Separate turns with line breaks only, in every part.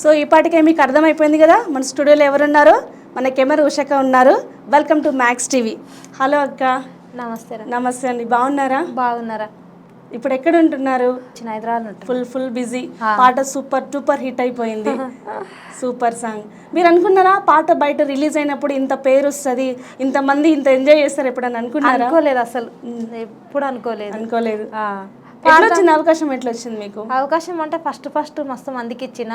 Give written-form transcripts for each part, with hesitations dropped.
So ఈ పాటికే మీకు అర్థమైపోయింది కదా మన స్టూడియోలో ఎవరున్నారో. మన కెమెరా ఉషక ఉన్నారు. Welcome to Max TV. Hello అక్క.
నమస్తే.
నమస్తే అండి, బాగున్నారా?
బాగున్నారా?
ఇప్పుడు ఎక్కడ ఉంటున్నారు?
హైదరాబాద్.
Full busy. పాట సూపర్ డూపర్ హిట్ అయిపోయింది. Super song. మీరు అనుకున్నారా పాట బయట రిలీజ్ అయినప్పుడు ఇంత పేరు వస్తుంది, ఇంతమంది ఇంత ఎంజాయ్ చేస్తారు ఎప్పుడని అనుకున్నారా?
అనుకోలేదు, అసలు ఎప్పుడు అనుకోలేదు.
ఎట్లా వచ్చింది అవకాశం? ఎట్లా వచ్చింది మీకు
అవకాశం? అంటే ఫస్ట్ మస్తు మందికి ఇచ్చిన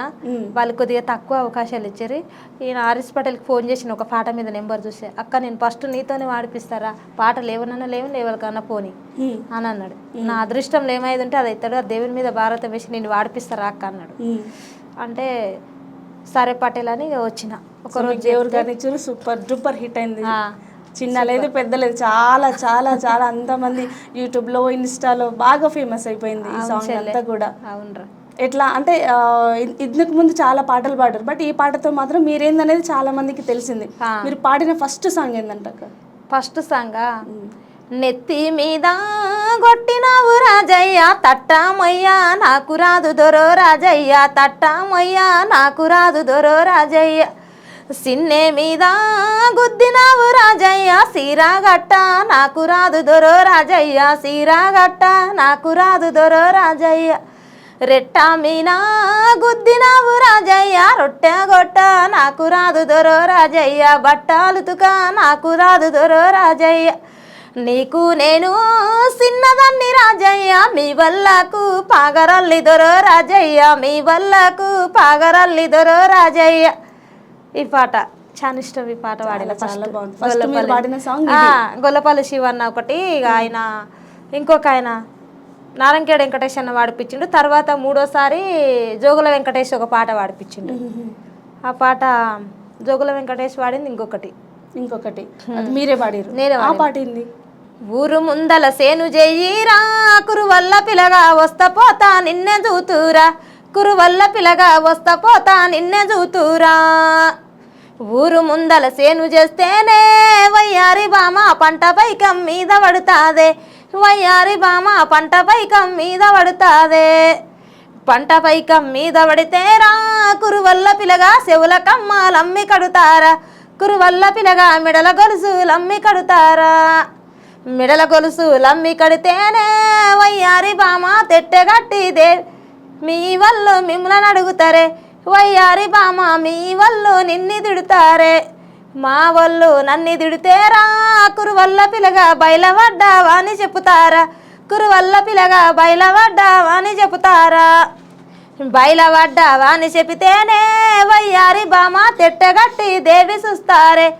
వాళ్ళు కొద్దిగా తక్కువ అవకాశాలు ఇచ్చారు. ఈయన ఆర్ఎస్ పటేల్కి ఫోన్ చేసిన ఒక పాట మీద నెంబర్ చూసే, అక్క నేను ఫస్ట్ నీతోనే వాడిపిస్తారా, పాట లేవనన్నా లేవరికన్నా పోని అని అన్నాడు. నా అదృష్టంలో ఏమైంది ఉంటే అది అవుతాడు, దేవుని మీద భారతం వేసి నేను వాడిపిస్తారా అక్క అన్నాడు. అంటే సరే పటేల్ అని వచ్చిన.
ఒకరోజు దేవుడు గారిని ఇచ్చారు, సూపర్ డూపర్ హిట్ అయింది. చిన్న లేదు పెద్ద లేదు, చాలా చాలా చాలా అంతమంది యూట్యూబ్లో ఇన్స్టాలో బాగా ఫేమస్ అయిపోయింది ఈ సాంగ్ అంతా కూడా.
అవునరా.
ఎట్లా అంటే ఇందుకు ముందు చాలా పాటలు పాడారు, బట్ ఈ పాటతో మాత్రం మీరేందనేది చాలా మందికి తెలిసింది. మీరు పాడిన ఫస్ట్ సాంగ్ ఏందంట?
ఫస్ట్ సాంగా నెత్తి మీద కొట్టినావు రాజయ్య తట్టమయ్యా నాకు రాదు దొరో రాజయ్య, తట్టమయ్యా నాకు రాదు దొరో రాజయ్య, సిన్నే మీద గుద్దినావు రాజయ్య సీరాగట్ట నాకు రాదు దొరో రాజయ్య, సీరాగట్ట నాకు రాదు దొరో రాజయ్య, రెట్ట మీనా గుద్దినావు రాజయ్య రొట్టె గొట్ట నాకు రాదు దొరో రాజయ్య, బట్టాలుతుక నాకు రాదు దొరో రాజయ్య, నీకు నేను చిన్నదాన్ని రాజయ్య మీ వల్లకు పాగరల్లి దొరో రాజయ్య, మీ వల్లకు పాగరల్లి దొరో రాజయ్య. ఈ పాట చాలా ఇష్టం. ఈ పాట వాడిన గొల్లపల్లి శివన్న ఒకటి, ఆయన ఇంకొక ఆయన నారంకేడ వెంకటేష్ అన్న వాడిపించిండు. తర్వాత మూడోసారి జోగుల వెంకటేష్ ఒక పాట వాడిపించిండు. ఆ పాట జోగుల వెంకటేష్ వాడింది. ఇంకొకటి
మీరే పాడారు. నేనే పాడింది.
ఊరు ముందల సేను చెయ్యిరా కురువల్ల పిల్లగా వస్తా పోతా నిన్నే చూతురా, కురువల్ల పిల్లగా వస్తా పోతా నిన్నే చూతురా, ఊరు ముందల సేను చేస్తేనే వయ్యారి బామ పంట పైకం మీద పడుతాదే, వయ్యారి బామ పంట పైకం మీద పడుతాదే, పంట పైకం మీద పడితేరా కురువల్ల పిల్లగా చెవుల కమ్మాలమ్మి కడుతారా, కురువల్ల పిల్లగా మెడల గొలుసులమ్మి కడుతారా, మెడల గొలుసులమ్మి కడితేనే వయ్యారి బామ తెట్టెగట్టిదే మీ వాళ్ళు మిమ్మల్ని అడుగుతారే, వయ్యారి బామ మీ వాళ్ళు నిన్ని తిడుతారే, మా వాళ్ళు నన్ను తిడితేరా కురువల్ల పిల్లగా బయలవడ్డావా అని చెప్పుతారా, కురువల్ల పిల్లగా బయలవడ్డావా అని చెప్పుతారా, బయలవడ్డావా అని చెబితేనే వయ్యారి బామ తెట్టగట్టి దేవి చూస్తారే,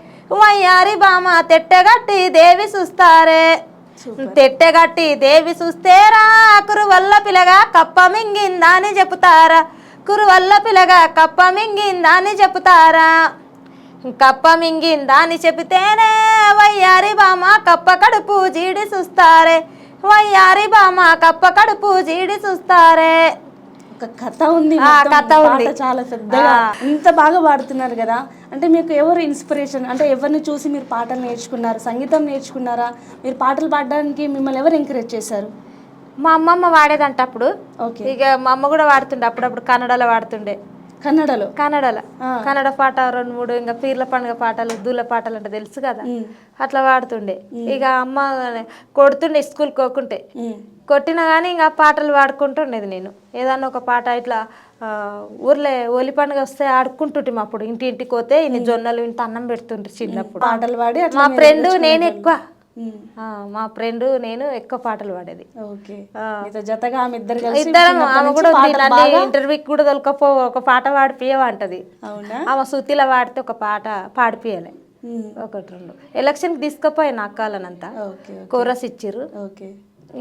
వయ్యారి బామ తెట్టగట్టి దేవి చూస్తారే, తెట్టెగట్టి దేవి చూస్తేరా కురువల్ల పిల్లగా కప్ప మింగిందా అని చెప్పుతారా, కురువల్ల పిల్లగా కప్ప మింగిందా అని చెప్పుతారా, కప్ప మింగిందా అని చెబితేనే వయ్యారి బామ కప్ప కడుపు జీడి చూస్తారే, వయ్యారి బామ కప్ప కడుపు జీడి చూస్తారే.
ఒక కథ ఉంది, చాలా పెద్దగా. ఇంత బాగా పాడుతున్నారు కదా, అంటే మీకు ఎవరు ఇన్స్పిరేషన్? అంటే ఎవరిని చూసి మీరు పాటలు నేర్చుకున్నారు, సంగీతం నేర్చుకున్నారా? మీరు పాటలు పాడడానికి మిమ్మల్ని ఎవరు ఎంకరేజ్ చేశారు?
మా అమ్మమ్మ వాడేదంట అప్పుడు. ఇక మా అమ్మ కూడా వాడుతుండే, అప్పుడప్పుడు కన్నడలో వాడుతుండే. కన్నడలో కన్నడ పాట 2-3, ఇంకా పీర్ల పండుగ పాటలు, దూల పాటలు అంటే తెలుసు కదా, అట్లా వాడుతుండే. ఇక అమ్మ కొడుతుండే స్కూల్కి పోకుంటే, కొట్టినా కానీ ఇంకా పాటలు పాడుకుంటుండేది. నేను ఏదన్నా ఒక పాట ఇట్లా ఊర్లో ఓలి పండుగ వస్తే ఆడుకుంటుంటే అప్పుడు ఇంటికి పోతే ఇన్ని జొన్నలు ఇంత అన్నం పెడుతుంటే చిన్నప్పుడు
పాటలు పాడి.
మా ఫ్రెండ్ నేను ఎక్కువ, మా ఫ్రెండ్ నేను ఎక్కువ పాటలు పాడేది. ఇద్దరం. ఆమె కూడా ఇంటర్వ్యూకి కూడా తొలకపో ఒక పాట పాడిపియమంటది. ఆమె సుత్తిలో పాడితే ఒక పాట పాడిపియాలి, 1-2 ఎలక్షన్కి తీసుకుపోయిన అక్కాలనంతా కోరస్ ఇచ్చిర్రు.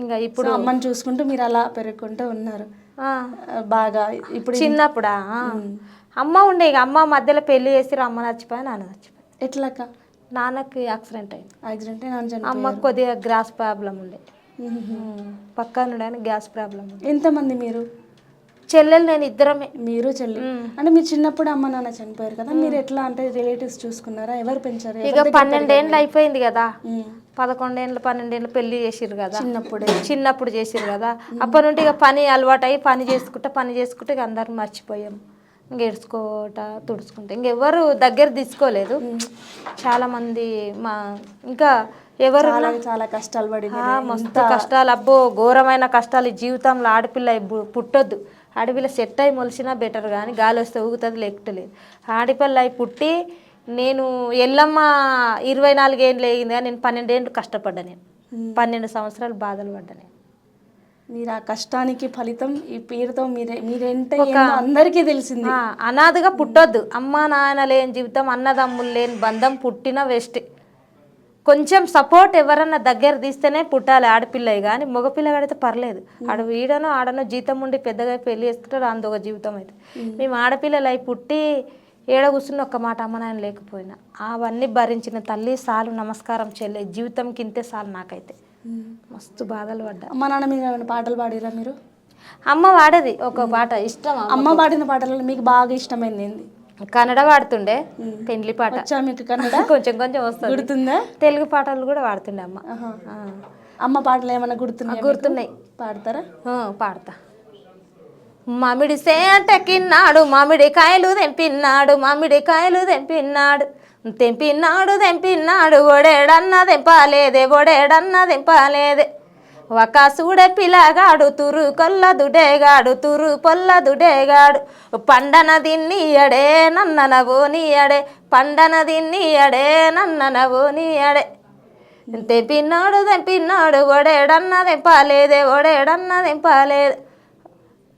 ఇంకా ఇప్పుడు
అమ్మని చూసుకుంటూ మీరు అలా పెరుగుకుంటూ ఉన్నారు బాగా. ఇప్పుడు
చిన్నప్పుడా అమ్మ ఉండే, ఇక అమ్మ మధ్యలో పెళ్లి చేసి అమ్మ చచ్చిపోయి నాన్న చచ్చిపోయి.
ఎట్లాక?
నాన్నకి యాక్సిడెంట్
అయింది.
అమ్మకు కొద్దిగా గ్యాస్ ప్రాబ్లం ఉండే, పక్కన గ్యాస్ ప్రాబ్లం.
ఎంతమంది మీరు?
చెల్లెలు నేను ఇద్దరమే.
మీరు చెల్లి. అంటే మీరు చిన్నప్పుడు అమ్మ నాన్న చనిపోయారు కదా, మీరు ఎట్లా అంటే రిలేటివ్స్ చూసుకున్నారా? ఎవరు పెంచారు?
ఇక 12 ఏళ్ళు అయిపోయింది కదా, 11 ఏళ్ళు 12 ఏళ్ళు పెళ్లి చేసిర్రు కదా, చిన్నప్పుడు చేసిర్రు కదా. అప్పటి నుండి ఇక పని అలవాటు అయ్యి పని చేసుకుంటే ఇక అందరు మర్చిపోయాం. ఇంక ఏడ్చుకోట తుడుచుకుంటే ఇంకెవరు దగ్గర తీసుకోలేదు. చాలామంది మా ఇంకా ఎవరు
చాలా కష్టాలు పడి
మస్తు కష్టాలు, అబ్బో ఘోరమైన కష్టాలు. ఈ జీవితంలో ఆడపిల్ల పుట్టొద్దు, ఆడపిల్ల సెట్ అయి మొలిసినా బెటర్, కానీ గాలి వస్తే ఊగుతుంది లేకటలేదు. ఆడపిల్ల అయి పుట్టి నేను ఎల్లమ్మ 24 ఏళ్ళు అయింది, నేను 12 ఏళ్ళు కష్టపడ్డా, నేను 12 సంవత్సరాలు బాధలు పడ్డా. నేను
మీరు ఆ కష్టానికి ఫలితం ఈ పేరుతో మీరేంటే అందరికీ తెలిసింది.
అనాథగా పుట్టొద్దు, అమ్మ నాయన లేని జీవితం, అన్నదమ్ములు లేని బంధం పుట్టిన వేస్ట్. కొంచెం సపోర్ట్ ఎవరన్నా దగ్గర తీస్తేనే పుట్టాలి ఆడపిల్లయి, కానీ మగపిల్లగాడైతే పర్లేదు. ఈడనో ఆడనో జీతం ఉండి పెద్దగా పెళ్లి చేసుకుంటారు, అందొక జీవితం అయితే. మేము ఆడపిల్లలు అయి పుట్టి ఏడ కూర్చుని ఒక్క మాట అమ్మ నాయన లేకపోయినా అవన్నీ భరించిన తల్లి సాలు, నమస్కారం చెల్లె, జీవితంకి ఇంతే సాలు. నాకైతే మస్తు బాధలు పడ్డా.
అమ్మ నాన్న మీద ఏమైనా పాటలు పాడిరా మీరు?
అమ్మ పాడేది ఒక పాట ఇష్టం.
అమ్మ పాడిన పాటలలో మీకు బాగా ఇష్టమైంది ఏంది?
కన్నడ పాడుతుండే, పెండ్లి పాట.
మీకు కన్నడ
కొంచెం కొంచెం వస్తుంది,
గుర్తుందా?
తెలుగు పాటలు కూడా పాడుతుండే అమ్మ.
అమ్మ పాటలు ఏమైనా గుర్తున్నాయి? పాడతారా?
పాడతా. మామిడి సేటకిన్నాడు, మామిడికాయలు తెంపిన్నాడు, మామిడికాయలు తెంపిన్నాడు, తెంపిన్నాడు తెంపిన్నాడు, ఒడేడన్నా తెంపాలేదే, ఒడేడన్నా తెంపాలేదే. ఒక సూడే పిల్లగాడు, తురు కొల్ల దుడేగాడు, తురు పొల్ల దుడేగాడు, పండన దిన్నీయడే నన్ననవోనీయడే, పండన దిన్నీయడే నన్ననవోనీయడే. తెంపిన్నాడు తెంపిన్నాడు, ఒడేడన్నా తెంపాలేదే, ఒడేడన్నా తెంపాలేదే.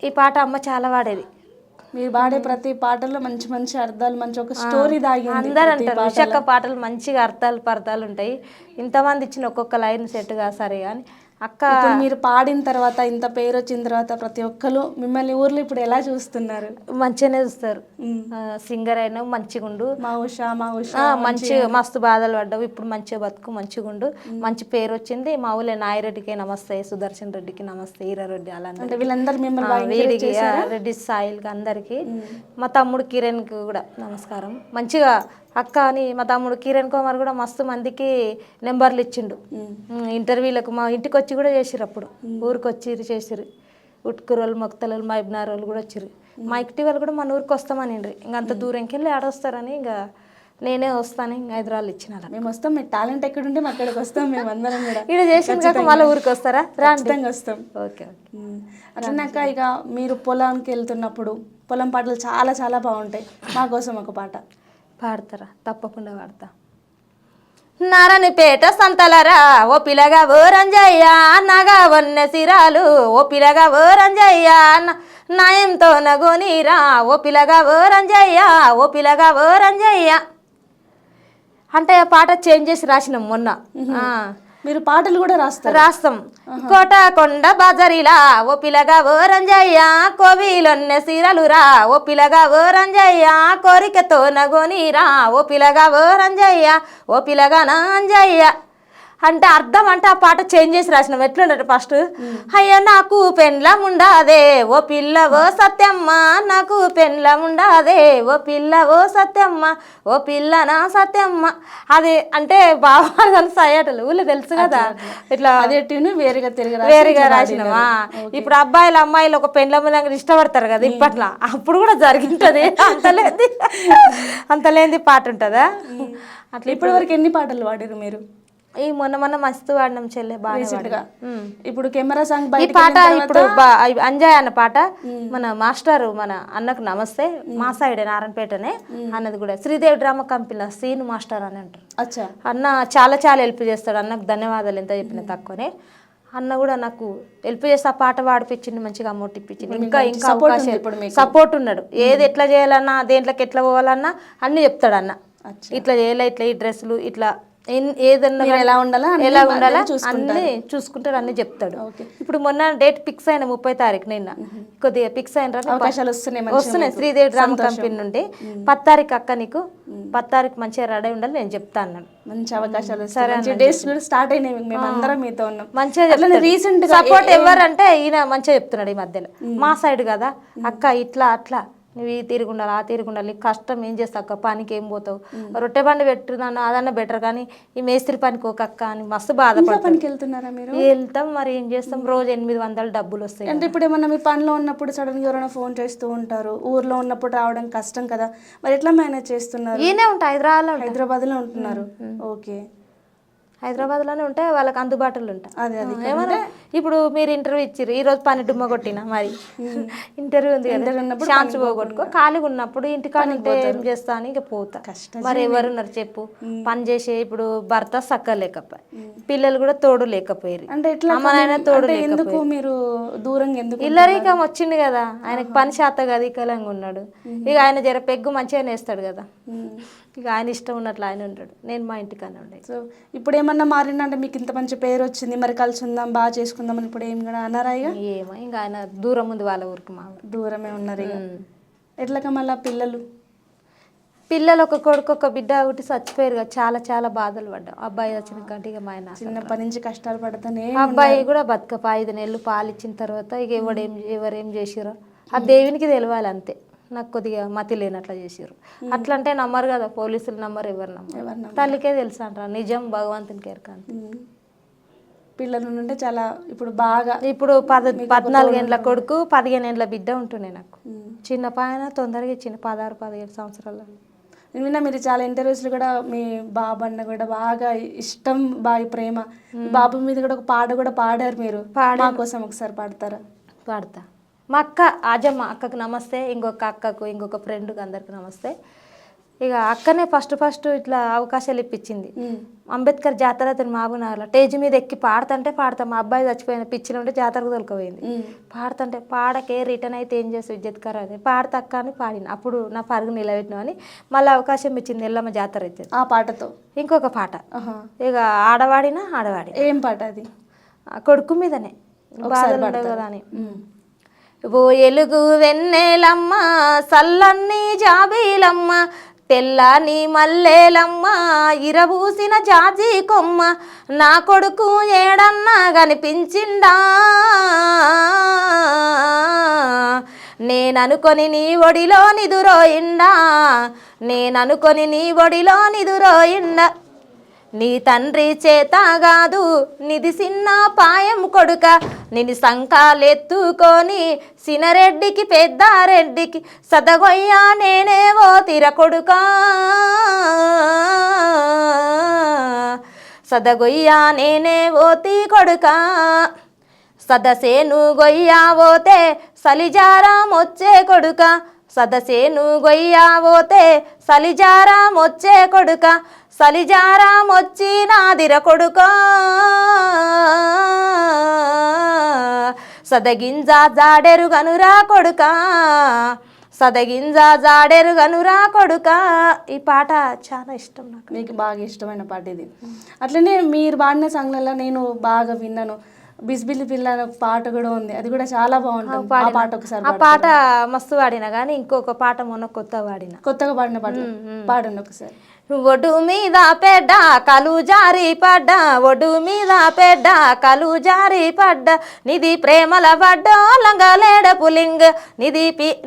ఈ పాట అమ్మ చాలా పాడేది.
మీరు పాడే ప్రతి పాటల్లో మంచి మంచి అర్థాలు, మంచి ఒక స్టోరీ దాగి ఉంది.
అందరూ అంటారు విశాఖ పాటలు మంచిగా అర్థాలు ఉంటాయి. ఇంతమంది ఇచ్చిన ఒక్కొక్క లైన్ సెట్గా సరే, కానీ అక్క
ఇప్పుడు మీరు పాడిన తర్వాత, ఇంత పేరు వచ్చిన తర్వాత ప్రతి ఒక్కరు మిమ్మల్ని ఊర్లో ఇప్పుడు ఎలా చూస్తున్నారు?
మంచిగానే చూస్తారు. సింగర్ అయినా మంచిగా ఉండు,
మా ఉషా
మంచిగా, మస్తు బాధలు పడ్డావు, ఇప్పుడు మంచిగా బతుకు, మంచిగా ఉండు, మంచి పేరు వచ్చింది. మా ఊళ్ళో నాయిరెడ్డికి నమస్తే, సుదర్శన్ రెడ్డికి నమస్తే, ఈరారెడ్డి, అలా
వీళ్ళందరూ మిమ్మల్ని
రెడ్డి సాయిల్కి అందరికి, మా తమ్ముడు కిరణ్కి కూడా నమస్కారం. మంచిగా అక్క అని మా తమ్ముడు కిరణ్ కుమార్ కూడా మస్తు మందికి నెంబర్లు ఇచ్చిండు. ఇంటర్వ్యూలకు మా ఇంటికి వచ్చి కూడా చేసిరు, అప్పుడు ఊరికి వచ్చి చేసిరు. ఉట్కూరోళ్ళు, మొక్తలు, మైబ్నార్ వాళ్ళు కూడా వచ్చారు. మా ఇంటి వాళ్ళు కూడా మన ఊరికి వస్తామని, ఇంక అంత దూరంకి వెళ్ళి ఆడొస్తారని ఇంకా నేనే వస్తాను, ఇంకా హైదరాబాద్ ఇచ్చిన.
మేము వస్తాం, మీ టాలెంట్ ఎక్కడుంటే మేము అక్కడికి వస్తాం. మేము అందరం కూడా
ఇక్కడ చేసిన కాక మళ్ళీ ఊరికి వస్తారా?
ఖచ్చితంగా వస్తాం.
ఓకే.
అట్లన్నాక ఇక మీరు పొలానికి వెళ్తున్నప్పుడు పొలం పాటలు చాలా చాలా బాగుంటాయి. మా కోసం ఒక పాట
పాడతారా? తప్పకుండా పాడతా. నారాయణపేట సంతలరా ఓ పిల్లగా ఓ రంజయ్య, నగా వన్న సిరాలు ఓ పిల్లగా ఓ రంజయ్య, నాయంతో నగోనీరా ఓ పిల్లగా ఓ రంజయ్య, ఓ పిల్లగా ఓ రంజయ్య. అంటే ఆ పాట చేంజ్ చేసి రాసినాం మొన్న.
మీరు పాటలు కూడా
రాస్తాం. కోట కొండ బాజరిలా ఓ పిల్లగా ఓ రంజయ్య, కోవిలొన్నె సీరలురా ఓ పిల్లగా ఓ రంజయ్య, కోరికతో నగోనీరా ఓ పిల్లగా ఓ రంజయ్య, ఓ పిల్లగా నా అంజయ్య. అంటే అర్థం అంటే ఆ పాట చేంజ్ చేసి రాసినాం. ఎట్లుండట ఫస్ట్, అయ్యో నాకు పెండ్లం ఉండాదే ఓ పిల్ల ఓ సత్యమ్మ, నాకు పెండ్లం ఉండాదే ఓ పిల్ల ఓ సత్యమ్మ, ఓ పిల్ల నా సత్యమ్మ. అది అంటే బాగా తెలుసు అయ్యటలు ఊళ్ళో తెలుసు కదా, ఇట్లా వేరుగా రాసినామా. ఇప్పుడు అబ్బాయిలు అమ్మాయిలు ఒక పెండ్లం దగ్గర ఇష్టపడతారు కదా ఇప్పట్లో, అప్పుడు కూడా జరిగింటది. అంతలేంది పాట ఉంటుందా
అట్లా. ఇప్పటి వరకు ఎన్ని పాటలు పాడారు మీరు?
ఈ మొన్న మస్తు వాడినాం చెల్లె, బాగా.
ఇప్పుడు కెమెరా సాంగ్
ఈ పాట ఇప్పుడు అంజాయ్ అన్న పాట మన మాస్టర్, మన అన్నకు నమస్తే, మా సైడ్ నారాయణపేటనే అన్నది కూడా శ్రీదేవి డ్రామా కంపెనీలో సీను మాస్టర్ అని అంటారు. అన్న చాలా చాలా హెల్ప్ చేస్తాడు. అన్నకు ధన్యవాదాలు ఎంత చెప్పిన తక్కువనే. అన్న కూడా నాకు హెల్ప్ చేస్తే ఆ పాట పాడిపించింది, మంచిగా అమౌంట్ ఇప్పించింది. ఇంకా అవకాశాలు, సపోర్ట్ ఉన్నాడు. ఏది ఎట్లా చేయాలన్నా, దేంట్లోకి ఎట్లా పోవాలన్నా అన్ని చెప్తాడు అన్న. ఇట్లా చేయాలి, ఇట్లా ఈ డ్రెస్సులు, ఇట్లా ఏదన్నా ఎలా ఉండాలా అన్ని చూసుకుంటాడు, అన్ని చెప్తాడు. ఇప్పుడు మొన్న డేట్ ఫిక్స్ అయిన 30 తారీఖు, నిన్న కొద్దిగా ఫిక్స్ అయిన
అవకాశాలు
వస్తున్నాయి శ్రీదేవి డ్రామా కంపెనీ నుండి. 10 తారీఖు అక్క నీకు 10 తారీఖు మంచిగా రెడీ ఉండాలి, నేను చెప్తా అన్నాడు.
మంచి అవకాశాలు స్టార్ట్ అయినాయి, మేమందరం మీతో ఉన్నాం.
మంచిగా రీసెంట్ సపోర్ట్ ఎవరంటే ఈయన మంచిగా చెప్తున్నాడు. ఈ మధ్యలో మా సైడ్ కదా అక్క ఇట్లా అట్లా నువ్వు ఈ తిరుగుండాలి ఆ తిరుగుండాలి కష్టం ఏం చేస్తావు అక్క పనికి ఏం పోతావు రొట్టె బండి పెట్టున్నాను అదన్నా బెటర్ కానీ ఈ మేస్త్రి పనికి ఒక అక్క అని మస్తు బాధపడతాను.
పనికి వెళ్తున్నారా మీరు?
వెళ్తాం మరి ఏం చేస్తాం రోజు 800 డబ్బులు వస్తాయి.
అంటే ఇప్పుడు ఏమన్నా మీ పనిలో ఉన్నప్పుడు సడన్గా ఎవరైనా ఫోన్ చేస్తూ ఉంటారు, ఊర్లో ఉన్నప్పుడు రావడం కష్టం కదా, మరి ఎట్లా మేనేజ్ చేస్తున్నారు?
ఈయనే ఉంటా
హైదరాబాద్లో ఉంటున్నారు. ఓకే,
హైదరాబాద్లోనే ఉంటే వాళ్ళకి అందుబాటులో ఉంటా.
అదే
ఏమన్నా ఇప్పుడు మీరు ఇంటర్వ్యూ ఇచ్చిర్రు ఈ రోజు పని డుమ్మ కొట్టిన మరి ఇంటర్వ్యూ ఉంది కదా ఛాన్స్ పోగొట్టుకో ఖాళీగా ఉన్నప్పుడు ఇంటికాడ ఉంటే ఏం చేస్తా అని ఇక పోతా. మరి ఎవరున్నారు చెప్పు పని చేసే ఇప్పుడు భర్త సక్క లేకపోయి పిల్లలు కూడా తోడు లేకపోయారు.
అంటే
అమ్మనైనా తోడు
ఎందుకు మీరు దూరంగా ఎందుకు?
ఇల్లరీకం వచ్చింది కదా ఆయనకి పని శాత కదా ఇకలంగా ఉన్నాడు. ఇక ఆయన జర పెగ్గు మంచిగా వేస్తాడు కదా ఇక ఆయన ఇష్టం ఉన్నట్లు ఆయన ఉంటాడు. నేను మా ఇంటికన్నా ఉండే.
సో ఇప్పుడు ఏమన్నా మారిందంటే మీకు ఇంత మంచి పేరు వచ్చింది మరి కలిసి ఉందాం బాగా చేసుకుందాం అని ఇప్పుడు ఏం కూడా అన్నారా? ఇక
ఏమో ఇంకా ఆయన దూరం ఉంది వాళ్ళ ఊరికి మా
దూరమే ఉన్నారు. ఇక ఎట్లక మళ్ళీ
పిల్లలు ఒక కొడుకు ఒక బిడ్డ ఒకటి చచ్చిపోయారు కదా చాలా చాలా బాధలు పడ్డాం. అబ్బాయి వచ్చిన కంటే ఇక మా ఆయన
చిన్నప్పటి నుంచి కష్టాలు పడతానే
అబ్బాయి కూడా బతుకప్ప 5 నెలలు పాలిచ్చిన తర్వాత ఇక ఎవరేం చేసిరో ఆ దేవునికి తెలవాలి అంతే. నాకు కొద్దిగా మతి లేనట్లా చేసారు. అట్లా అంటే నమ్మరు కదా పోలీసులు నమ్మరు ఎవరు నమ్మరు తల్లికే తెలుసు అంటారు నిజం భగవంతునికి ఎరకాంత.
పిల్లలు ఉంటే చాలా ఇప్పుడు బాగా
ఇప్పుడు 14 ఏళ్ళ కొడుకు 15 ఏళ్ళ బిడ్డ ఉంటుండే నాకు. చిన్న పాయన తొందరగా ఇచ్చిన 16-17 సంవత్సరాలు.
విన్నా మీరు చాలా ఇంటర్వ్యూస్లో కూడా మీ బాబు అన్న కూడా బాగా ఇష్టం బాగా ప్రేమ బాబు మీద కూడా ఒక పాట కూడా పాడారు మీరు. మా కోసం ఒకసారి పాడతారా?
పాడతా. మా అక్క ఆజమ్మ అక్కకు నమస్తే, ఇంకొక అక్కకు ఇంకొక ఫ్రెండ్కి అందరికి నమస్తే. ఇక అక్కనే ఫస్ట్ ఇట్లా అవకాశాలు ఇప్పించింది. అంబేద్కర్ జాతర అతను మహబూబ్నగర్లో స్టేజ్ మీద ఎక్కి పాడతా మా అబ్బాయి చచ్చిపోయిన పిచ్చిలో ఉంటే జాతరకు తొలకపోయింది. పాడుతుంటే పాడకే రిటర్న్ అయితే ఏం చేస్తావు ఇజ్జత్కర అది పాడతా అక్క అని పాడిన. అప్పుడు నా పరుగు నిలబెట్టిన అని మళ్ళీ అవకాశం ఇచ్చింది ఎల్లమ్మ జాతర అయితే
ఆ పాటతో.
ఇంకొక పాట ఇక ఆడవాడి
ఏం పాట అది?
కొడుకు మీదనే బాధలు ఉండవు కదా అని. ఓ ఎలుగు వెన్నెలమ్మ సల్లన్ని జాబీలమ్మ తెల్లని మల్లెలమ్మ ఇరబూసిన జాజి కొమ్మ నా కొడుకు ఏడన్నా కనిపించిండా నేననుకొని నీ ఒడిలో నిదురోయిండా నేననుకొని నీ ఒడిలో నిదురోయిండా నీ తండ్రి చేత కాదు నిధి చిన్న పాయం కొడుక నిన్ను సంకాలెత్తుకొని సినరెడ్డికి పెద్దారెడ్డికి సదగొయ్యా నేనే ఓ తిర కొడుక సదగొయ్యా నేనే ఓతి కొడుక సదసేను గొయ్యావోతే సలిజారామొచ్చే కొడుక సదసేను గొయ్యావోతే సలిజారామొచ్చే కొడుక సలిజారామొచ్చి నాదిర కొడుక సదగింజ జాడెరుగనురా కొడుక సదగింజ జాడెరుగనురా కొడుక. ఈ పాట చాలా ఇష్టం నాకు.
మీకు బాగా ఇష్టమైన పాట ఇది. అట్లనే మీరు పాడిన సాంగ్లలో నేను బాగా విన్నాను బిస్బిల్లి పిల్ల పాట కూడా ఉంది, అది కూడా చాలా బాగుంటుంది. ఆ పాట ఒకసారి.
ఆ పాట మస్తు పాడినా కానీ ఇంకొక పాట మొన్న కొత్తగా
పాడిన పాట పాడండి ఒకసారి.
ఒడ్డు మీద పెడ్డ కలు జారి పడ్డ ఒడ్డు మీద పెడ్డ కలు జారి పడ్డ నిధి ప్రేమల పడ్డో లంగలేడ పులింగ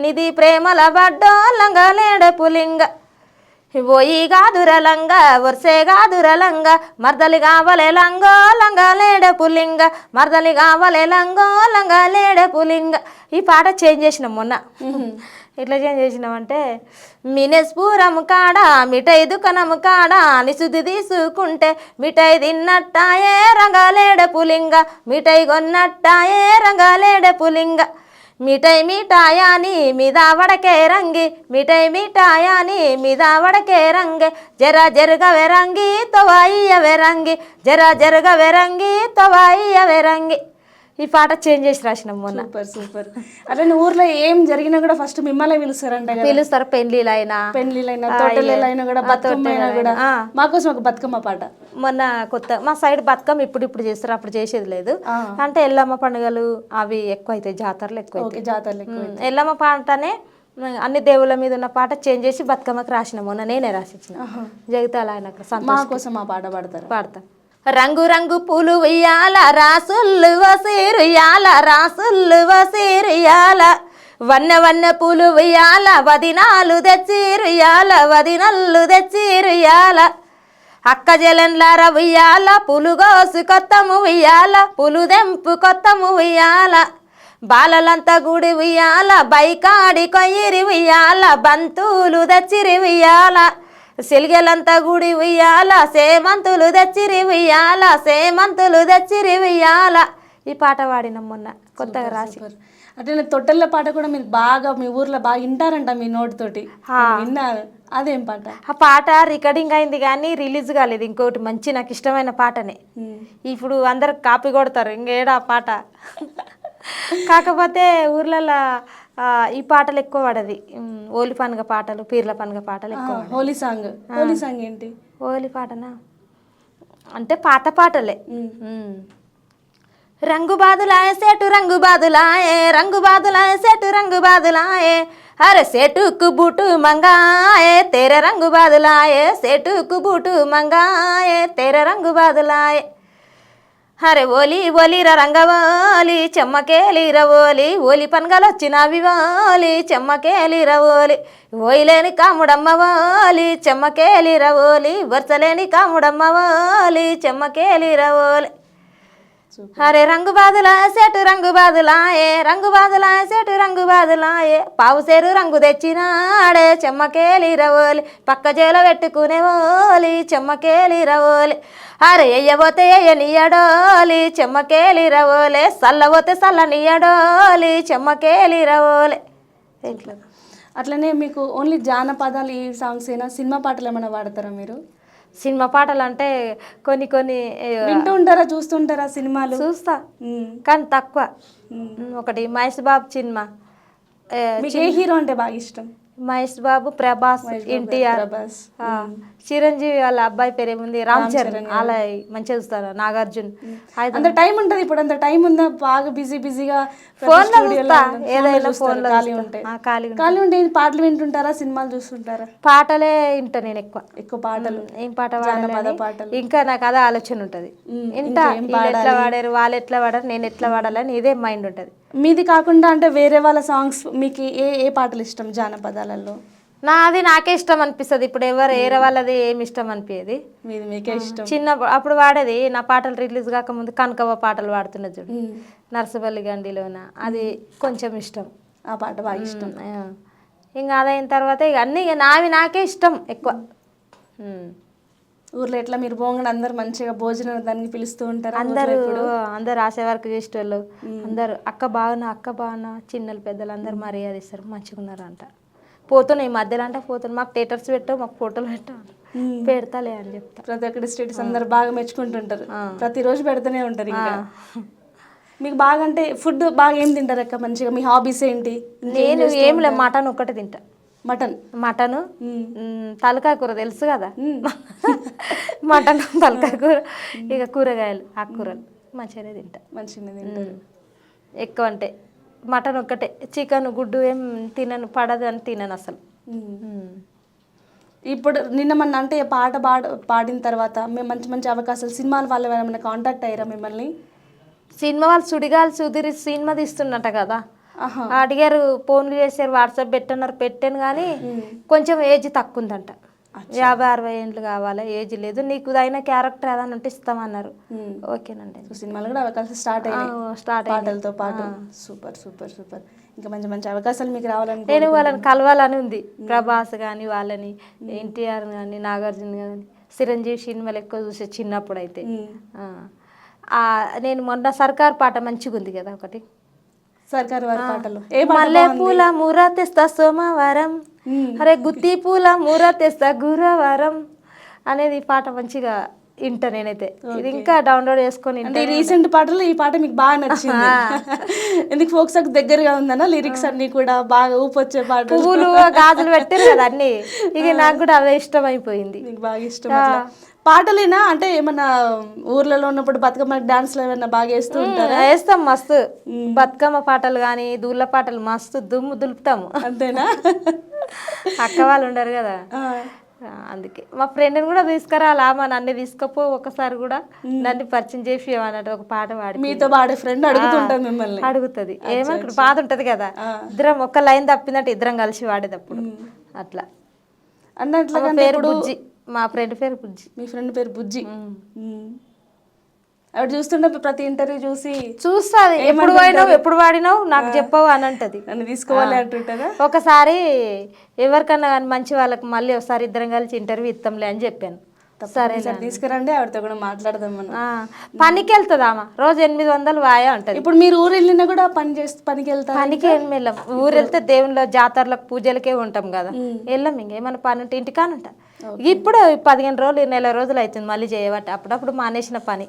నిధి ప్రేమల పడ్డో లంగలేడ పులింగ ఓయి గాదురలంగ వర్సే గాదురలంగ మర్దలి కావలే లంగో లంగలేడ పులింగ మర్దలి కావలే లంగో లంగలేడ పులింగ. ఈ పాట చేంజ్ చేసినాం మొన్న. ఎట్లా చేంజ్ చేసినామంటే మినస్పూరం కాడ మిఠాయి దుకాణం కాడ నిసుది తీసుకుంటే మిఠాయి తిన్నట్టాయే రంగాలేడ పులింగ మిఠాయి కొన్నట్టాయే రంగాలేడ పులింగ మిఠాయి మిఠాయాని మీద వడకే రంగి మిఠాయి మిఠాయాని మీద వడకే రంగి జర జరగవే రంగి తొవాయియవే రంగి జర జరగవే రంగి తొవాయియవే రంగి. ఈ పాట చేంజ్ చేసి రాసినాం మొన్న.
సూపర్. అట్లా ఊర్లో ఏం జరిగినా కూడా ఫస్ట్ మిమ్మల్ని పిలుస్తారంట.
పిలుస్తారు పెళ్లిలైనా
తోటలైనా కూడా బతుకమ్మ కూడా. మాకోసం ఒక బతుకమ్మ పాట.
మొన్న మా సైడ్ బతుకమ్మ ఇప్పుడు చేస్తారు, అప్పుడు చేసేది లేదు. అంటే ఎల్లమ్మ పండుగలు అవి ఎక్కువ అవుతాయి, జాతరలు ఎక్కువ. ఎల్లమ్మ పాటనే అన్ని దేవుళ్ళ మీద ఉన్న పాట చేంజ్ చేసి బతుకమ్మకి రాసిన మొన్న నేనే రాసిచ్చిన. జగితాల ఆయన
మా కోసం ఆ పాట
పాడతా. రంగు రంగు పూలు వెయ్యాల రాసుళ్ళు వసీరుయాల రాసుళ్ళు వసీరుయాల వన్నె వన్నె పూలు ఉయ్యాల వదినాలు తెచ్చి రుయ్యాల వదినల్లు తెచ్చి రుయ్యాల అక్క జలన్లార ఉయ్యాల పులు గోసు కొత్తము ఉయ్యాల పులు దెంపు కొత్తము ఉయ్యాల బాలలంతా గుడి ఉయ్యాల బైకాడి కొయ్యిరి ఉయ్యాల బంతులు తెచ్చిరి ఉయ్యాల సిలిగలంతా గుడి ఉయ్యాల సేమంతులు తెచ్చిరి ఉయ్యాల సేమంతులు తెచ్చిరి ఉయ్యాల ఈ పాట పాడినాం మొన్న కొత్తగా రాసి.
అంటే తొట్టెళ్ళ పాట కూడా మీరు బాగా మీ ఊర్లో బాగా వింటారంట మీ నోటితోటి విన్నారు. అదేం పాట?
ఆ పాట రికార్డింగ్ అయింది కానీ రిలీజ్ కాలేదు. ఇంకోటి మంచి నాకు ఇష్టమైన పాటనే. ఇప్పుడు అందరు కాపీ కొడతారు ఇంకేడా పాట. కాకపోతే ఊర్లలో ఈ పాటలు ఎక్కువ పడది. హోలీ పండుగ పాటలు పీర్ల పండుగ పాటలు ఎక్కువ.
హోలీ సాంగ్. హోలీ సాంగ్ ఏంటి?
హోలీ పాటనా అంటే పాత పాటలే. రంగు బాదులాయే సేటు రంగు బాదులాయే రంగు బాదులాయే సేటు రంగు బాదులాయే అరే సేటుకు బూటు మంగాయే తెర రంగు బాదులాయే సేటుకు బూటు మంగాయే తెర రంగు బాదులాయే అరే ఓలి ఓలిర రంగవోలి చెమ్మకేలిర ఓలి ఓలి పనగలొచ్చినవి ఓలి చెమ్మకేలిర ఓలి ఓయిలేని కాముడమ్మ ఓలి చెమ్మకేలిర ఓలి వరుసలేని కాముడమ్మ ఓలి చెమ్మకేలిర ఓలి అరే రంగు బాదులాయే సేటు రంగు బాదులాయే రంగు బాదులాయే సేటు రంగు బాదులాయే పావు సేరు రంగు తెచ్చినాడే చెమ్మకేలిర ఓలి పక్క జేలో పెట్టుకునే ఓలి చెమ్మకేలిర ఓలి అరే ఎయ్యబోతే ఎయ్యనియడోలి చెమ్మకేలిర ఓలే సల్లబోతే సల్లనియడోలి చెమ్మకేలిర ఓలే.
అట్లనే మీకు ఓన్లీ జానపదాలు ఈ సాంగ్స్ అయినా సినిమా పాటలు ఏమైనా పాడతారా మీరు?
సినిమా పాటలు అంటే కొన్ని కొన్ని
వింటూ ఉంటారా చూస్తుంటారా సినిమాలు?
చూస్తా కానీ తక్కువ. ఒకటి మహేష్ బాబు సినిమా.
మీకు ఏ హీరో అంటే బాగా ఇష్టం?
మహేష్ బాబు, ప్రభాస్, ఎన్టీఆర్, చిరంజీవి వాళ్ళ అబ్బాయి పేరు ఏముంది రామ్ చరణ్. అలా మంచిగా చూస్తారు. నాగార్జున.
అంత టైం ఉంటుంది ఇప్పుడు? అంత టైం ఉందా? బాగా బిజీగా
ఫోన్ లో ఏదైనా ఫోన్ లో
ఖాళీ ఉంటే పాటలు వింటుంటారా సినిమాలు చూస్తుంటారా?
పాటలే వింటా నేను ఎక్కువ
పాటలు.
ఏం పాట పాడాలి ఇంకా నాకు అదే ఆలోచన ఉంటది. ఇంత ఎట్లా వాడారు వాళ్ళు ఎట్లా వాడారు నేను ఎట్లా వాడాలని ఇదే మైండ్ ఉంటది.
మీది కాకుండా అంటే వేరే వాళ్ళ సాంగ్స్ మీకు ఏ పాటలు ఇష్టం జానపదాలలో?
నాది నాకే ఇష్టం అనిపిస్తుంది. ఇప్పుడు వేరే వాళ్ళది ఏమి ఇష్టం అనిపించేది.
మీకే ఇష్టం.
చిన్న అప్పుడు వాడేది నా పాటలు రిలీజ్ కాకముందు కనకవ్వ పాటలు పాడుతున్నా చూడు నర్సపల్లి గండిలోన, అది కొంచెం ఇష్టం.
ఆ పాట బాగా ఇష్టం.
ఇంకా అదైన తర్వాత ఇక అన్నీ నావి నాకే ఇష్టం ఎక్కువ.
ఊర్లో ఎట్లా మీరు పోగానే అందరు మంచిగా భోజనం దానికి పిలుస్తూ ఉంటారు?
అందరు ఆశ వరకు చేసేటోళ్ళు అందరు అక్క బాగున్నా చిన్నలు పెద్దలు అందరు మర్యాద ఇస్తారు. మంచిగా ఉన్నారంట. పోతున్నాయి మధ్యలో అంటే పోతున్నాయి. మాకు థియేటర్స్ పెట్టావు మాకు ఫోటోలు పెట్టావు పెడతాలే అని చెప్తా.
ప్రతి ఒక్కటి స్టేటస్ అందరు బాగా మెచ్చుకుంటుంటారు. ప్రతిరోజు పెడుతూనే ఉంటారు. ఇంకా మీకు బాగా అంటే ఫుడ్ బాగా ఏం తింటారు అక్క మంచిగా? మీ హాబీస్ ఏంటి?
నేను ఏం లేదు మటన్ ఒక్కటే తింటా. మటన్ తలకాయ కూర తెలుసు కదా. మటన్ తలకాయ కూర ఇక కూరగాయలు ఆకుకూరలు మంచిగానే తింటా. ఎక్కువ అంటే మటన్ ఒక్కటే. చికెన్ గుడ్డు ఏం తినను, పడదు అని తినను అసలు.
ఇప్పుడు నిన్న మొన్న అంటే పాట పాడిన తర్వాత మేము మంచి మంచి అవకాశాలు సినిమాల వాళ్ళు ఏమైనా కాంటాక్ట్ అయ్యారా మిమ్మల్ని?
సినిమా వాళ్ళు సుడిగాలి సుధీర్ సినిమా తీస్తున్నట్ట కదా అడిగారు, ఫోన్లు చేశారు, వాట్సాప్ పెట్టాను కానీ కొంచెం ఏజ్ తక్కువ ఉందంట. 50-60 ఏళ్ళు కావాలి, ఏజ్ లేదు, నీకు అయిన క్యారెక్టర్ ఏదైనా ఉంటే ఇస్తామన్నారు. ఓకేనండి.
సినిమాలు కూడా అవకాశాలు స్టార్ట్ పాటలతో పాటు. Super super super. ఇంకా మంచి మంచి అవకాశాలు మీకు రావాలని
నేను వాళ్ళని కలవాలని ఉంది. ప్రభాస్ కానీ వాళ్ళని, ఎన్టీఆర్ కానీ, నాగార్జున కానీ, చిరంజీవి సినిమాలు ఎక్కువ చూసే చిన్నప్పుడు అయితే. నేను మొన్న సర్కార్ పాట మంచిగా ఉంది కదా ఒకటి,
సర్కార్ వారి పాటలు.
మల్లె పూల మూర తెస్తా సోమవారం, అరే గుత్తి పూల మూర తెస్తా గురువారం అనేది పాట మంచిగా వింటా నేనైతే. ఇది ఇంకా డౌన్లోడ్ చేసుకొని
రీసెంట్ పాటలు ఈ పాట మీకు బాగా నచ్చింది. ఎందుకు ఫోక్ సాంగ్ దగ్గరగా ఉందన్నా లిరిక్స్ అన్ని కూడా బాగా ఊపొచ్చే పాట.
పువ్వులు గాజులు పెట్టారు కదా అన్ని, ఇక నాకు కూడా అవే ఇష్టం అయిపోయింది.
మీకు బాగా ఇష్టం పాటలేనా? అంటే ఏమన్నా ఊర్లలో ఉన్నప్పుడు బతుకమ్మ డాన్స్లు ఏమన్నా బాగా వేస్తూ ఉంటారా?
వేస్తాం మస్తు. బతుకమ్మ పాటలు కానీ దూళ్ళ పాటలు మస్తు దుమ్ము దులుపుతాము.
అంతేనా?
అక్క వాళ్ళు ఉండరు కదా అందుకే మా ఫ్రెండ్ని కూడా తీసుకురాలా మా నన్ను తీసుకపో ఒకసారి కూడా నన్ను పరిచయం చేసి అన్నట్టు ఒక పాట పాడి
మీతో పాడే ఫ్రెండ్ అడుగుతుంటారు మిమ్మల్ని.
అడుగుతుంది ఏమనుకుంటు బాధ ఉంటది కదా ఇద్దరం ఒక లైన్ తప్పిందంటే ఇద్దరం కలిసి వాడేటప్పుడు అట్లా
అన్నట్లుగా
పేరు బుజ్జి, మా ఫ్రెండ్ పేరు బుజ్జి.
మీ ఫ్రెండ్ పేరు బుజ్జి. ఆవిడ చూస్తుంటే ప్రతి ఇంటర్వ్యూ
చూస్తుంది ఎప్పుడు వాడినావు నాకు చెప్పవు అని అంటది.
నన్ను తీసుకోవాలి అంటుంటారా?
ఒకసారి ఎవరికన్నా కానీ మంచి వాళ్ళకి మళ్ళీ ఒకసారి ఇద్దరం కలిసి ఇంటర్వ్యూ ఇస్తాంలే అని చెప్పాను. సరే
సార్ తీసుకురండి, ఆవిడతో కూడా మాట్లాడదాం మనం.
పనికి వెళ్తుంది ఆమె రోజు 800 వాయా ఉంటుంది.
ఇప్పుడు మీరు ఊరు వెళ్ళినా కూడా పనికి వెళ్తారు?
పనికి ఏం వెళ్ళాం, ఊరు వెళ్తే దేవుళ్ళ జాతరలకు పూజలకే ఉంటాం కదా, వెళ్ళాం. ఇంకేమైనా పని ఉంటే ఇంటికాని ఉంటా. ఇప్పుడు 15 రోజులు 1 రోజులు అవుతుంది మళ్ళీ చేయబట్టి. అప్పుడప్పుడు మానేసిన పని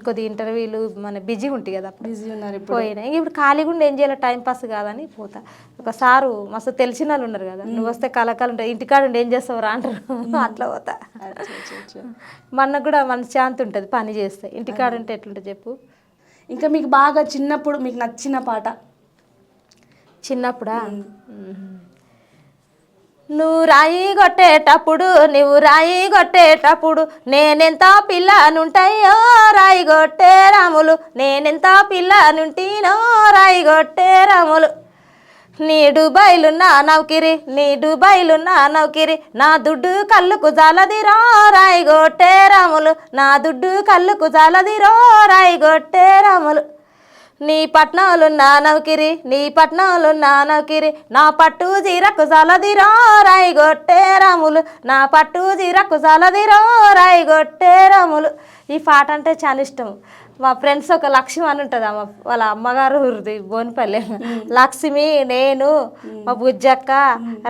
కొద్ది ఇంటర్వ్యూలు మన బిజీ ఉంటాయి కదా,
బిజీ ఉన్నారు
పోయినా. ఇప్పుడు ఖాళీగా ఉండి ఏం చేయాలి, టైం పాస్ కాదని పోతా. ఒక సారు మస్తు తెలిసిన వాళ్ళు ఉన్నారు కదా, నువ్వు వస్తే కలకాలు ఉంటాయి ఇంటికాడ ఉండి ఏం చేస్తావు రా అంటారు. అట్లా పోతా. మనకు కూడా మన శాంతి ఉంటుంది పని చేస్తే, ఇంటికాడ ఉంటే ఎట్లుంటుంది చెప్పు.
ఇంకా మీకు బాగా చిన్నప్పుడు మీకు నచ్చిన పాట?
చిన్నప్పుడా? నువ్వు రాయి కొట్టేటప్పుడు నేనెంత పిల్లనుంటాయో రాయి కొట్టే రాములు, నేనెంత పిల్లనుంటినో రాయి కొట్టే రాములు. నీ డుబాయిలున్నా నౌకిరి నా దుడ్డు కళ్ళుకు జాలదిరో రాయి కొట్టే రాములు, నా దుడ్డు కళ్ళుకు జాలదిరో రాయి కొట్టే రాములు. నీ పట్నాలున్నా నౌకిరి నా పట్టు జీరకు జాలదిరో రాయి కొట్టే రాములు, నా పట్టు జీరకు జాలదిరో రాయి కొట్టే రాములు. ఈ పాట అంటే చాలా ఇష్టం. మా ఫ్రెండ్స్ ఒక లక్ష్మి అని ఉంటుంది, వాళ్ళ అమ్మగారు ఊరిది బోనిపల్లి. లక్ష్మి, నేను, మా బుజ్జక్క,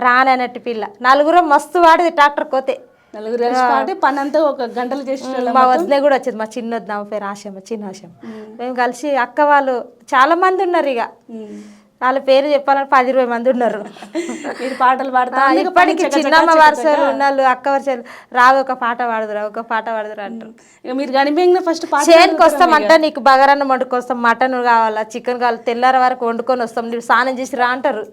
రాని అన్నట్టు పిల్ల, నలుగురం మస్తు వాడేది ట్రాక్టర్ కోతే.
నలుగురు పాడి పని అంతా ఒక గంటలు చేసి.
మా వదిన కూడా వచ్చేది, మా చిన్న వదిన, ఆమె పేరు ఆశమ్మ, చిన్న ఆశమ్మ. మేము కలిసి అక్క వాళ్ళు చాలా మంది ఉన్నారు, ఇక వాళ్ళ పేరు చెప్పాలని 10-20 మంది ఉన్నారు.
మీరు పాటలు పాడతా
ఇప్పటికి చిన్నమ్మ వరుసలు ఉన్నారు, అక్క వరుసలు రావు ఒక పాట పాడదురా అంటారు.
ఇక మీరు కనిపించిన ఫస్ట్
చేనుకి వస్తామంట, నీకు బగారన్నం వండుకొస్తాం, మటన్ కావాలా, చికెన్ కావాలి, తెల్లార వరకు వండుకొని వస్తాం, నీకు స్నానం చేసి రా అంటారు.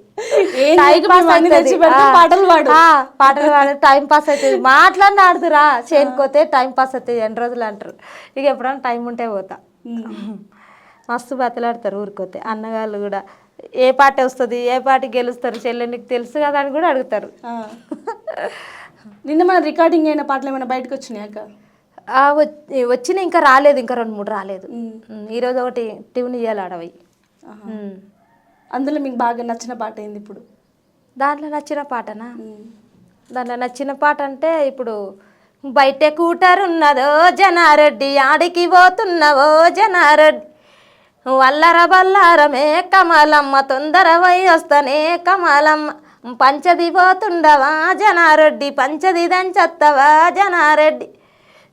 పాటలు పాడు టైం పాస్ అవుతుంది, మాట్లాడిన ఆడుతురా చేనుకోతే టైం పాస్ అవుతుంది 2 రోజులు అంటారు. ఇక ఎప్పుడైనా టైం ఉంటే పోతా. మస్తు బతలాడతారు ఊరికోతే. అన్నగాళ్ళు కూడా ఏ పాట వస్తుంది, ఏ పాట గెలుస్తారు చెల్లె నీకు తెలుసు కదా అని కూడా అడుగుతారు.
నిన్న మన రికార్డింగ్ అయిన పాటలు ఏమైనా బయటకు వచ్చినాయక?
వచ్చిన ఇంకా రాలేదు, ఇంకా 2-3 రాలేదు. ఈరోజు ఒకటి ట్యూన్ ఇయ్యాలి ఆడవి.
అందులో మీకు బాగా నచ్చిన పాట ఏంది ఇప్పుడు?
దాంట్లో నచ్చిన పాటనా? దాంట్లో నచ్చిన పాట అంటే ఇప్పుడు బయట కూటరున్నదో జనారెడ్డి, ఆడికి పోతున్నవో జనారెడ్డి, వల్లర బల్లారమే కమలమ్మ, తొందర వై వస్తనే కమలమ్మ, పంచది పోతుండవా జనారెడ్డి, పంచది దంచత్తవా జనారెడ్డి,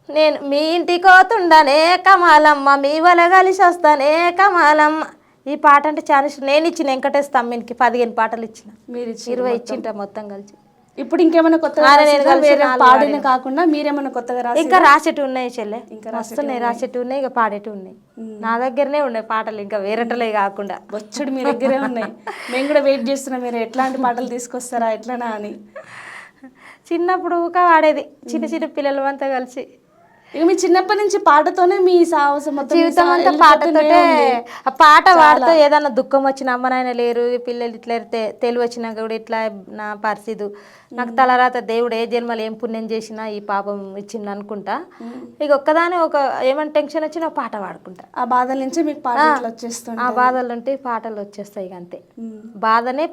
నేను మీ ఇంటికి పోతుండనే కమలమ్మ, మీ వల కలిసి వస్తానే కమలమ్మ. ఈ పాట అంటే చాలా ఇష్టం. నేను ఇచ్చిన వెంకటేష్ తమ్మినికి 15 పాటలు ఇచ్చిన,
మీరు
20 ఇచ్చింట మొత్తం కలిసి.
ఇప్పుడు ఇంకేమైనా కొత్తగా పాడిన కాకుండా మీరేమైనా కొత్తగా రాసి?
ఇంకా రాసేటి ఉన్నాయి చెల్లె, వస్తున్నాయి, రాసేటి ఉన్నాయి, ఇక పాడేటి ఉన్నాయి. నా దగ్గరనే ఉన్నాయి పాటలు, ఇంకా వేరేటలే కాకుండా
వచ్చుడు మీ దగ్గరే ఉన్నాయి. మేము కూడా వెయిట్ చేస్తున్నాం, మీరు ఎట్లాంటి పాటలు తీసుకొస్తారా ఎట్లనా అని.
చిన్నప్పుడు ఊక వాడేది, చిన్న పిల్లలు అంతా కలిసి.
ఇక మీ చిన్నప్పటి నుంచి పాటతోనే మీ సాహసం మొత్తం,
జీవితం అంతా పాటతోటే. ఆ పాట పాడుతూ ఏదన్నా దుఃఖం వచ్చిన, అమ్మ నాయన లేరు, పిల్లలు ఇట్లా తెలివి వచ్చినా కూడా ఇట్లా నా పరిస్థితి, నాకు తలరాత దేవుడు ఏ జన్మలు ఏం పుణ్యం చేసినా ఈ పాపం ఇచ్చింది అనుకుంటా. ఇక ఒక్కదాని ఏమైనా టెన్షన్ వచ్చినా పాట పాడుకుంటా.
ఆ బాధల నుంచి మీకు పాటలు వచ్చేస్తాయి.
ఆ బాధలు ఉంటే పాటలు వచ్చేస్తాయి. ఇక అంతే, బాధనే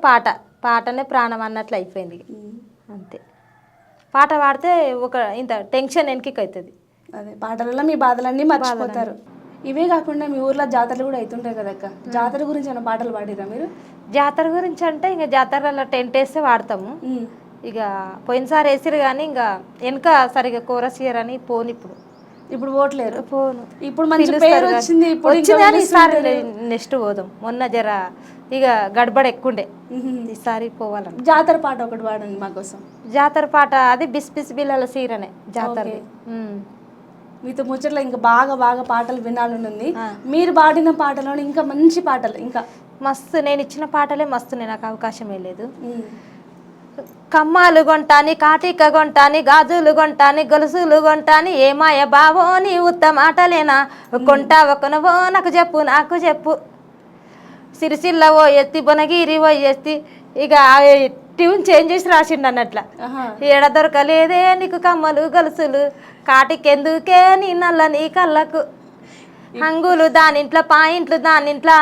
పాటనే ప్రాణం అన్నట్లు అయిపోయింది. అంతే, పాట పాడితే ఇంత టెన్షన్ వెనక్కి అవుతుంది.
అదే పాటలలో మీ బాధలన్నీ మర్చిపోతారు. ఇవే కాకుండా మీ ఊర్లో జాతరలు కూడా అవుతుంటాయి కదక్క, జాతర గురించి ఏమైనా పాటలు పాడిరా మీరు?
జాతర గురించి అంటే ఇంకా జాతరలో టెంట్ వేస్తే వాడతాము. ఇక పోయినసారి వేసిరు కానీ ఇంకా వెనక సరిగా కోరస్ అని పోను.
ఇప్పుడు పోవట్లేరు?
పోను.
ఇప్పుడు మంచి పేరు వచ్చింది,
ఈసారి నెక్స్ట్ పోదాం. మొన్న జర ఇక గడబడ ఎక్కువండే, ఈసారి పోవాలి.
జాతర పాట ఒకటి పాడండి మా కోసం.
జాతర పాట అది బిస్ బిస్ బిల్లల సీరనే జాతర.
మీతో ముచ్చట్లో ఇంకా బాగా బాగా పాటలు వినాలనుంది. మీరు పాడిన పాటలో ఇంకా మంచి పాటలు ఇంకా
మస్తు, నేను ఇచ్చిన పాటలే మస్తు, నాకు అవకాశమే లేదు. కమ్మాలు కొంటాని కాటిక కొంటాని గాజులు కొంటాని గొలుసులు కొంటాని ఏమాయ బావో నీ ఉత్తమాటలేనా కొంటావ కొనవో నాకు చెప్పు సిరిసిల్ల ఓ ఎత్తి బొనగిరి ఓ ఎత్తి ఇక ట్యూన్ చేంజ్ చేసి రాసిండు అన్నట్ల ఏడ దొరకలేదే నీకు కమ్మలు గొలుసులు కాటికెందుకే నీ నల్ల నీ కళ్ళకు హంగులు దానింట్లో పాయింట్లు దానింట్లో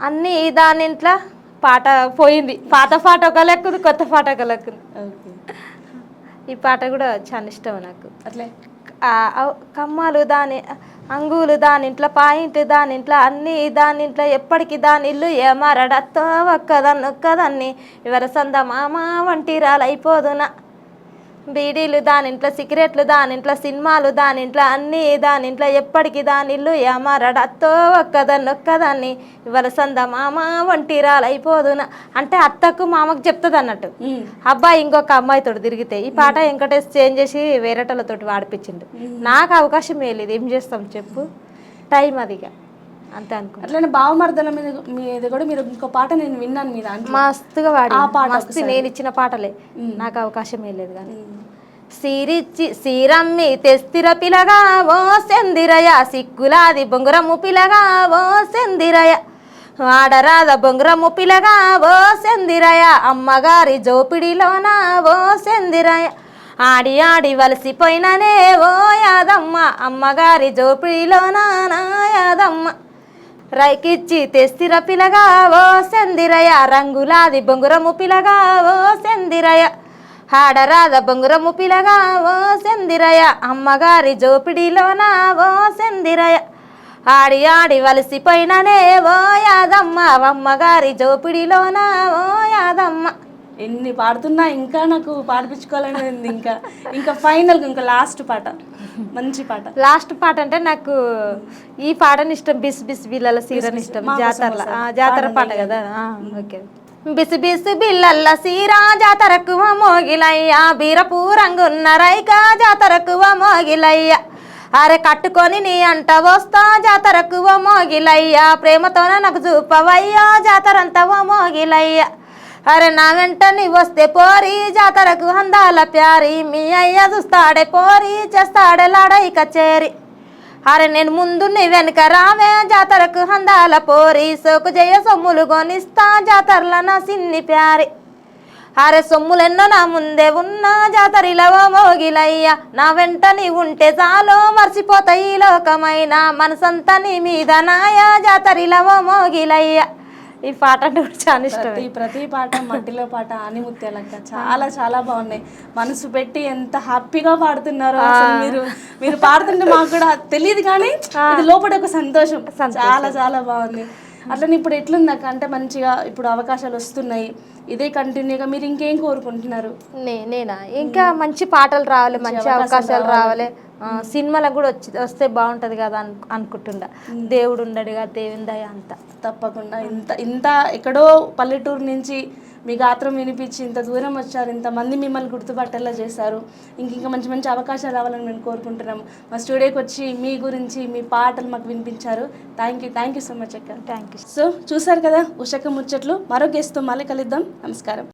అన్నీ దానింట్లో పాట పోయింది. పాత పాట ఒక లెక్కుంది, కొత్త పాట ఒక లెక్కుంది. ఈ పాట కూడా చాలా ఇష్టం నాకు.
అట్లే
కమ్మలు అంగులు దానింట్లో పాయింట్ దానింట్లో అన్నీ దానింట్లో ఎప్పటికి దానిల్లు ఏమారడత్తో ఒక్కదాన్ని ఎవరి సంద మామ వంటి రాలైపోదునా బీడీలు దానింట్లో సిగరెట్లు దానింట్లో సినిమాలు దానింట్లో అన్నీ దానింట్లో ఎప్పటికి దానిల్లు ఏమారడత్తో ఒక్కదాన్ని ఇవాళ సంద మామ వంటి రాలైపోదునా అంటే అత్తకు మామకు చెప్తుంది అన్నట్టు. అబ్బాయి ఇంకొక అమ్మాయితోటి తిరిగితే ఈ పాట వెంకటేష్ చేంజ్ చేసి వేరేటోళ్ళతోటి వాడిపించిండు. నాకు అవకాశం లేదు, ఏం చేస్తాం చెప్పు, టైం అదిగా అంతే అనుకో.
అట్లనే బావమర్దల మీద కూడా మీరు ఇంకో పాట నేను విన్నాను మీద
మస్తుగా వాడి మస్తు నేను ఇచ్చిన పాటలే, నాకు అవకాశం లేదు. కానీ సిరిచ్చి సిరమ్మి తెస్తిర పిలగా ఓ సెందిరయ సిక్కులాది బొంగురము పిలగా ఓ సెందిరయ వాడరాద బొంగురము పిలగా ఓ సెందిరయ అమ్మగారి జోపిడిలోన ఓ సెందిరయ ఆడి ఆడి వలసిపోయిననే ఓ యాదమ్మ అమ్మగారి జోపిడిలోన నా యాదమ్మ రైకిచ్చి తెస్తిర పిలగా ఓ సెందిరయ రంగులాది బొంగురము పిలగా ఓ సెందిరయ హాడరాద బొంగురము పిలగా ఓ సెందిరయ అమ్మగారి జోపిడిలోన ఓ సెందిరయ ఆడి ఆడి వలసిపోయిననే ఓ యాదమ్మ అమ్మగారి జోపిడిలోన ఓ యాదమ్మ.
ఎన్ని పాడుతున్నా ఇంకా నాకు పాడిపించుకోవాలని ఉంది. ఇంకా ఫైనల్ ఇంకా లాస్ట్ పాట, మంచి పాట.
లాస్ట్ పాట అంటే నాకు ఈ పాటని ఇష్టం, బిస్ బిస్ బిల్లల సీరని ఇష్టం. జాతర పాట కదా. ఓకే. బిసు బిసు బిల్లల్ల సీరా జాతరకు మోగిలయ్యా బీరపు రంగున్న రైక జాతరకు మోగిలయ్యా అరే కట్టుకొని నీ అంట వస్తా జాతరకు మోగిలయ్యా ప్రేమతోన నాకు చూపవయ్యా జాతరంతా మోగిలయ్యా అరే నా వెంట నీ వస్తే పోరి జాతరకు అందాల ప్యారి మీ అయ్య చూస్తాడే పోరి చేస్తాడే లాడై కచేరి అరే నేను ముందు నీ వెనుక రావే జాతరకు అందాల పోరి సోకు జయ సొమ్ములు కొనిస్తా జాతరల నా సిన్ని ప్యారి అరే సొమ్ములెన్నో నా ముందే ఉన్నా జాతరిలో మోగిలయ్యా నా వెంట నీ ఉంటే చాలు మర్చిపోతాయి లోకమైన మనసంతా నీ మీద నాయా జాతరిలో మోగిలయ్యా. ఈ పాట అంటే చాలా ఇష్టం.
ప్రతి పాట మట్టిలో పాట ఆనిముత్యాలక్క చాలా చాలా బాగున్నాయి. మనసు పెట్టి ఎంత హ్యాపీగా పాడుతున్నారో మీరు పాడుతుంటే మాకు కూడా తెలియదు, కానీ ఇది లోపల ఒక సంతోషం. చాలా చాలా బాగుంది. అట్లనే ఇప్పుడు ఎట్లుందాక అంటే మంచిగా ఇప్పుడు అవకాశాలు వస్తున్నాయి, ఇదే కంటిన్యూగా మీరు ఇంకేం కోరుకుంటున్నారు?
నేనా ఇంకా మంచి పాటలు రావాలి, మంచి అవకాశాలు రావాలి, సినిమాలకు కూడా వస్తే బాగుంటుంది కదా అనుకుంటుండ. దేవుడు ఉండడుగా, దేవుని దయ అంతా.
తప్పకుండా ఇంత ఎక్కడో పల్లెటూరు నుంచి మీ గాత్రం వినిపించి ఇంత దూరం వచ్చారు, ఇంతమంది మిమ్మల్ని గుర్తుపట్టేలా చేశారు. ఇంకా మంచి మంచి అవకాశాలు రావాలని మేము కోరుకుంటున్నాం. మా స్టూడియోకి వచ్చి మీ గురించి మీ పాటలు మాకు వినిపించారు. థ్యాంక్ యూ సో మచ్ అక్క.
Thank you.
సో చూసారు కదా ఉషక ముచ్చట్లు. మరో గెస్ట్తో మళ్ళీ కలుద్దాం. నమస్కారం.